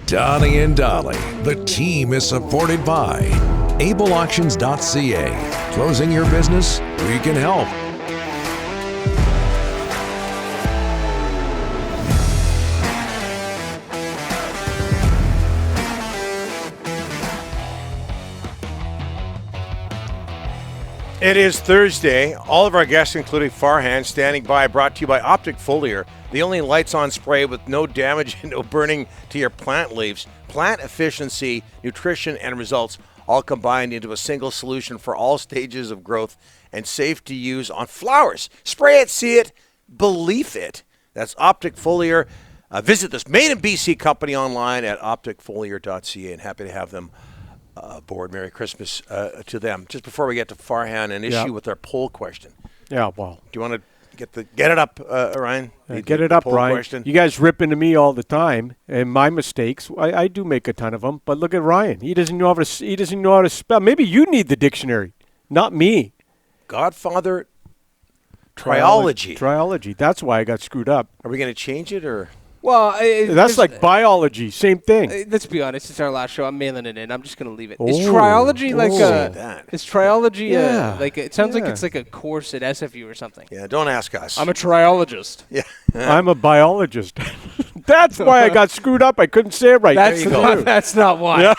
Donnie and Dolly. The team is supported by ableauctions.ca. Closing your business? We can help. It is Thursday. All of our guests, including Farhan, standing by, brought to you by Optic Foliar, the only lights-on spray with no damage and no burning to your plant leaves. Plant efficiency, nutrition, and results all combined into a single solution for all stages of growth and safe to use on flowers. Spray it, see it, believe it. That's Optic Foliar. Visit this made in BC company online at opticfoliar.ca, and happy to have them aboard. Merry Christmas to them. Just before we get to Farhan, an issue with our poll question. Yeah, well. Do you want to get it up, Ryan? Get it up, Ryan. Question? You guys rip into me all the time, and my mistakes. I do make a ton of them, but look at Ryan. He doesn't know how to spell. Maybe you need the dictionary, not me. Godfather triology. Triology. That's why I got screwed up. Are we going to change it or? Well, that's like biology. Same thing. Let's be honest. It's our last show. I'm mailing it in. I'm just going to leave it. Is triology like a? Is triology like? It sounds like it's like a course at SFU or something. Yeah. Don't ask us. I'm a triologist. Yeah. I'm a biologist. That's why I got screwed up. I couldn't say it right. That's not why. Yeah.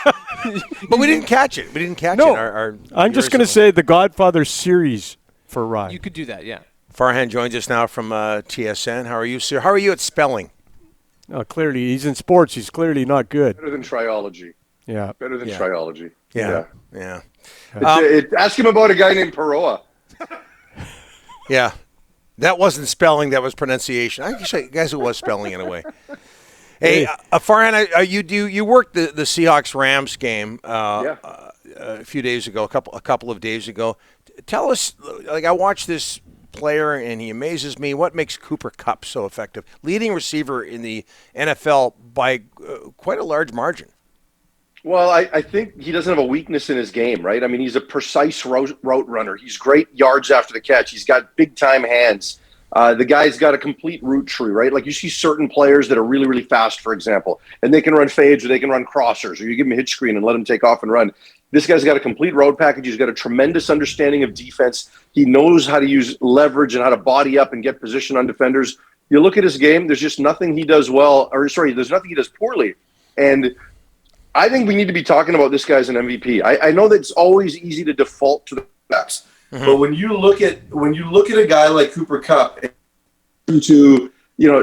But we didn't catch it. No. I'm just going to say the Godfather series for Ryan. You could do that. Yeah. Farhan joins us now from TSN. How are you, sir? How are you at spelling? Clearly, he's in sports. He's clearly not good. Better than triology. Yeah. Better than triology. Yeah. Ask him about a guy named Peroa. Yeah. That wasn't spelling. That was pronunciation. I guess it was spelling in a way. Hey, Farhan, you worked the Seahawks Rams game a few days ago, a couple of days ago. Tell us, I watched this player and he amazes me. What makes Cooper Kupp so effective? Leading receiver in the NFL by quite a large margin. Well, I think he doesn't have a weakness in his game, right? I mean, he's a precise route runner. He's great yards after the catch. He's got big-time hands. The guy's got a complete route tree, right? Like you see certain players that are really, really fast, for example, and they can run fades or they can run crossers, or you give them a hitch screen and let them take off and run. This guy's got a complete road package. He's got a tremendous understanding of defense. He knows how to use leverage and how to body up and get position on defenders. You look at his game, there's just nothing he does there's nothing he does poorly. And I think we need to be talking about this guy as an MVP. I know that it's always easy to default to the best. Mm-hmm. But when you look at a guy like Cooper Kupp to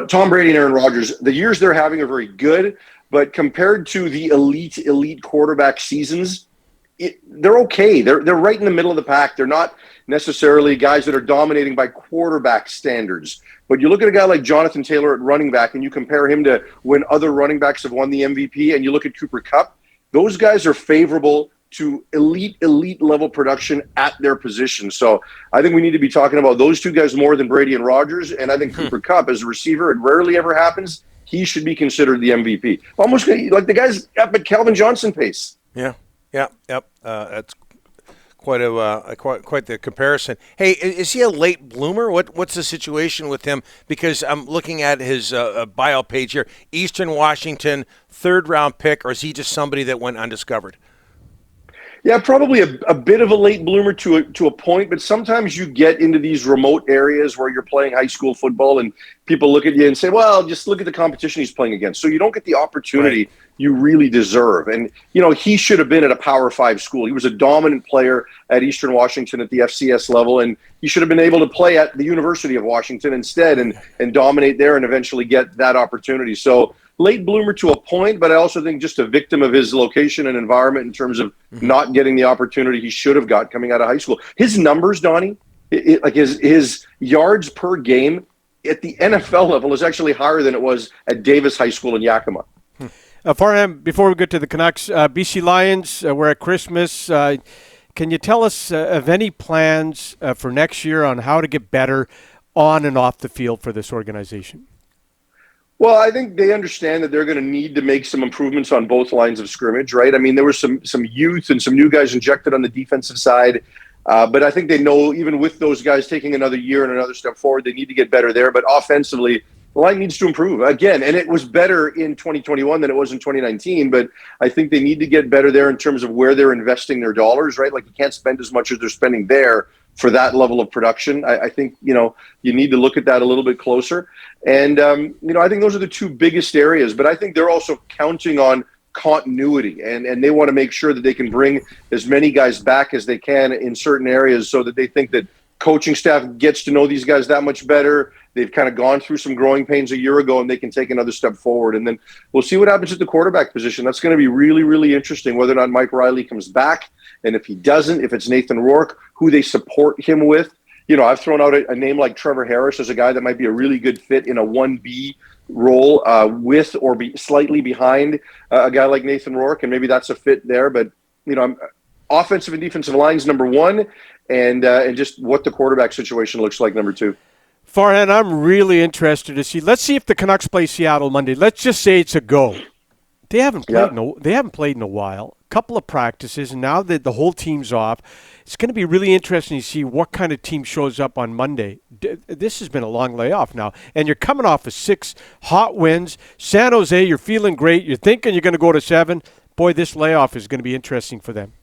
Tom Brady and Aaron Rodgers, the years they're having are very good, but compared to the elite quarterback seasons, they're okay. They're right in the middle of the pack. They're not necessarily guys that are dominating by quarterback standards. But you look at a guy like Jonathan Taylor at running back, and you compare him to when other running backs have won the MVP, and you look at Cooper Kupp, those guys are favorable to elite level production at their position. So I think we need to be talking about those two guys more than Brady and Rodgers. And I think Cooper Kupp, as a receiver, it rarely ever happens. He should be considered the MVP. Almost like the guy's at Calvin Johnson pace. Yeah. That's quite the comparison. Hey, is he a late bloomer? What's the situation with him? Because I'm looking at his bio page here. Eastern Washington, 3rd round pick, or is he just somebody that went undiscovered? Yeah, probably a bit of a late bloomer to a point, but sometimes you get into these remote areas where you're playing high school football and people look at you and say, well, just look at the competition he's playing against. So you don't get the opportunity you really deserve. And, he should have been at a Power 5 school. He was a dominant player at Eastern Washington at the FCS level, and he should have been able to play at the University of Washington instead and dominate there and eventually get that opportunity. So late bloomer to a point, but I also think just a victim of his location and environment in terms of not getting the opportunity he should have got coming out of high school. His numbers, Donnie, like his yards per game at the NFL level is actually higher than it was at Davis High School in Yakima. Farhan, before we get to the Canucks, BC Lions, we're at Christmas. Can you tell us of any plans for next year on how to get better on and off the field for this organization? Well, I think they understand that they're going to need to make some improvements on both lines of scrimmage, right? I mean, there was some youth and some new guys injected on the defensive side. But I think they know even with those guys taking another year and another step forward, they need to get better there. But offensively, the line needs to improve again. And it was better in 2021 than it was in 2019. But I think they need to get better there in terms of where they're investing their dollars, right? Like you can't spend as much as they're spending there for that level of production. I think, you need to look at that a little bit closer. And, I think those are the two biggest areas. But I think they're also counting on continuity, and they want to make sure that they can bring as many guys back as they can in certain areas so that they think that coaching staff gets to know these guys that much better. They've kind of gone through some growing pains a year ago, and they can take another step forward. And then we'll see what happens at the quarterback position. That's going to be really, really interesting, whether or not Mike Riley comes back. And if he doesn't, if it's Nathan Rourke, who they support him with. I've thrown out a name like Trevor Harris as a guy that might be a really good fit in a 1B role with or slightly behind a guy like Nathan Rourke, and maybe that's a fit there. But offensive and defensive lines number one, and just what the quarterback situation looks like number two. Farhan, I'm really interested to see. Let's see if the Canucks play Seattle Monday. Let's just say it's a go. They haven't played. They haven't played in a while. A couple of practices, and now that the whole team's off, it's going to be really interesting to see what kind of team shows up on Monday. This has been a long layoff now, and you're coming off of 6 hot wins. San Jose, you're feeling great. You're thinking you're going to go to 7. Boy, this layoff is going to be interesting for them.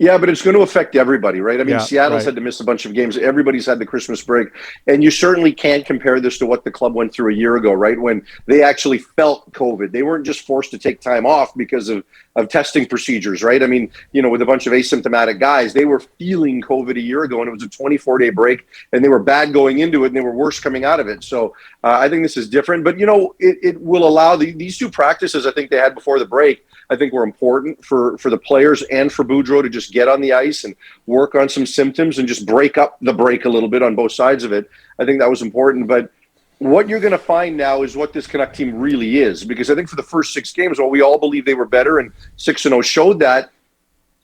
Yeah, but it's going to affect everybody, right? I mean, Seattle's had to miss a bunch of games. Everybody's had the Christmas break. And you certainly can't compare this to what the club went through a year ago, right, when they actually felt COVID. They weren't just forced to take time off because of testing procedures, right? I mean, with a bunch of asymptomatic guys, they were feeling COVID a year ago, and it was a 24-day break, and they were bad going into it, and they were worse coming out of it. So I think this is different. But, it will allow these 2 practices I think they had before the break, I think were important for the players and for Boudreau to just get on the ice and work on some symptoms and just break up the break a little bit on both sides of it. I think that was important. But what you're going to find now is what this Canuck team really is, because I think for the first 6 games, while we all believe they were better and 6-0 showed that,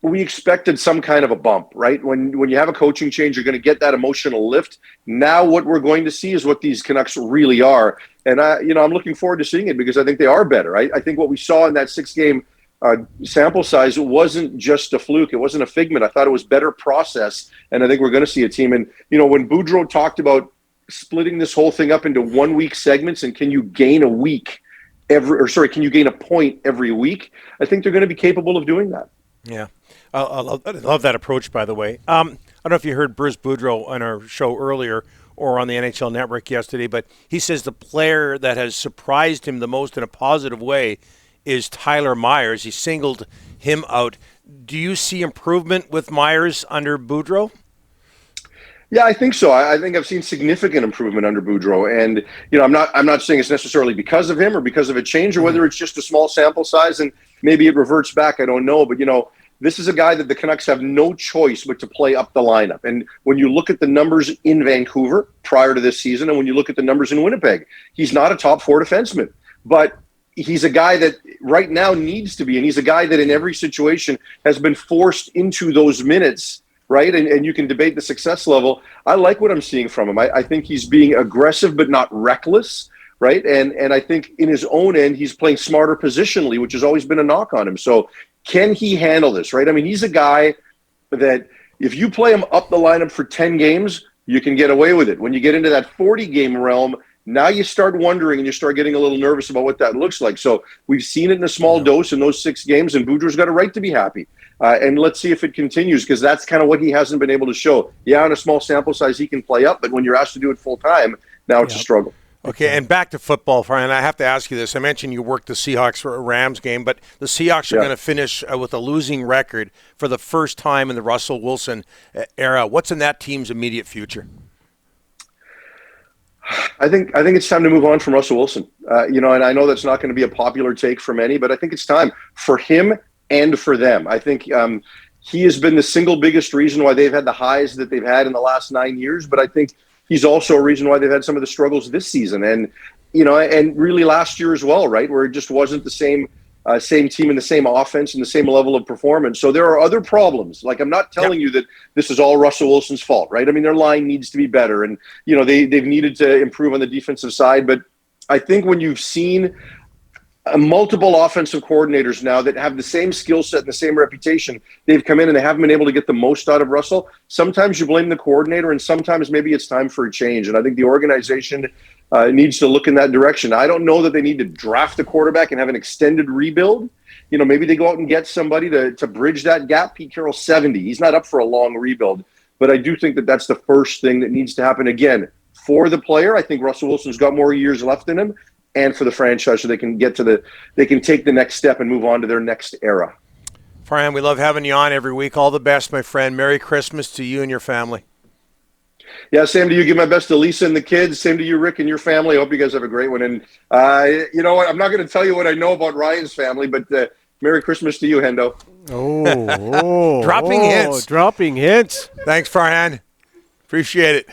we expected some kind of a bump, right? When you have a coaching change, you're going to get that emotional lift. Now what we're going to see is what these Canucks really are. And I'm looking forward to seeing it because I think they are better. I think what we saw in that 6-game sample size wasn't just a fluke. It wasn't a figment. I thought it was better process. And I think we're going to see a team. And, when Boudreau talked about splitting this whole thing up into 1-week segments and can you gain can you gain a point every week? I think they're going to be capable of doing that. Yeah. I love that approach, by the way. I don't know if you heard Bruce Boudreau on our show earlier or on the NHL Network yesterday, but he says the player that has surprised him the most in a positive way is Tyler Myers. He singled him out. Do you see improvement with Myers under Boudreau? Yeah, I think so. I think I've seen significant improvement under Boudreau, and I'm not saying it's necessarily because of him or because of a change, or whether it's just a small sample size and maybe it reverts back. I don't know, but this is a guy that the Canucks have no choice but to play up the lineup. And when you look at the numbers in Vancouver prior to this season, and when you look at the numbers in Winnipeg, he's not a top 4 defenseman, but he's a guy that right now needs to be, and he's a guy that in every situation has been forced into those minutes. Right. And you can debate the success level. I like what I'm seeing from him. I think he's being aggressive, but not reckless. Right. And I think in his own end, he's playing smarter positionally, which has always been a knock on him. So can he handle this? Right. I mean, he's a guy that if you play him up the lineup for 10 games, you can get away with it. When you get into that 40-game realm, now you start wondering and you start getting a little nervous about what that looks like. So we've seen it in a small dose in those 6 games, and Boudreau's got a right to be happy. And let's see if it continues, because that's kind of what he hasn't been able to show. Yeah, on a small sample size, he can play up, but when you're asked to do it full time, now it's a struggle. Okay, and back to football, Brian. I have to ask you this. I mentioned you worked the Seahawks-Rams game, but the Seahawks are going to finish with a losing record for the first time in the Russell Wilson era. What's in that team's immediate future? I think it's time to move on from Russell Wilson. And I know that's not going to be a popular take for many, but I think it's time for him and for them. I think he has been the single biggest reason why they've had the highs that they've had in the last 9 years, but I think he's also a reason why they've had some of the struggles this season and really last year as well, right, where it just wasn't the same team and the same offense and the same level of performance. So there are other problems. Like, I'm not telling you that this is all Russell Wilson's fault, right? I mean, their line needs to be better, and they've needed to improve on the defensive side. But I think when you've seen multiple offensive coordinators now that have the same skill set and the same reputation, they've come in and they haven't been able to get the most out of Russell. Sometimes you blame the coordinator, and sometimes maybe it's time for a change. And I think the organization needs to look in that direction. I don't know that they need to draft a quarterback and have an extended rebuild. Maybe they go out and get somebody to bridge that gap. Pete Carroll's 70. He's not up for a long rebuild. But I do think that that's the first thing that needs to happen. Again, for the player, I think Russell Wilson's got more years left in him, and for the franchise, so they can take the next step and move on to their next era. Farhan, we love having you on every week. All the best, my friend. Merry Christmas to you and your family. Yeah, same to you. Give my best to Lisa and the kids. Same to you, Rick, and your family. I hope you guys have a great one. And you know what? I'm not going to tell you what I know about Ryan's family, but Merry Christmas to you, Hendo. Dropping hints. Dropping hints. Thanks, Farhan. Appreciate it.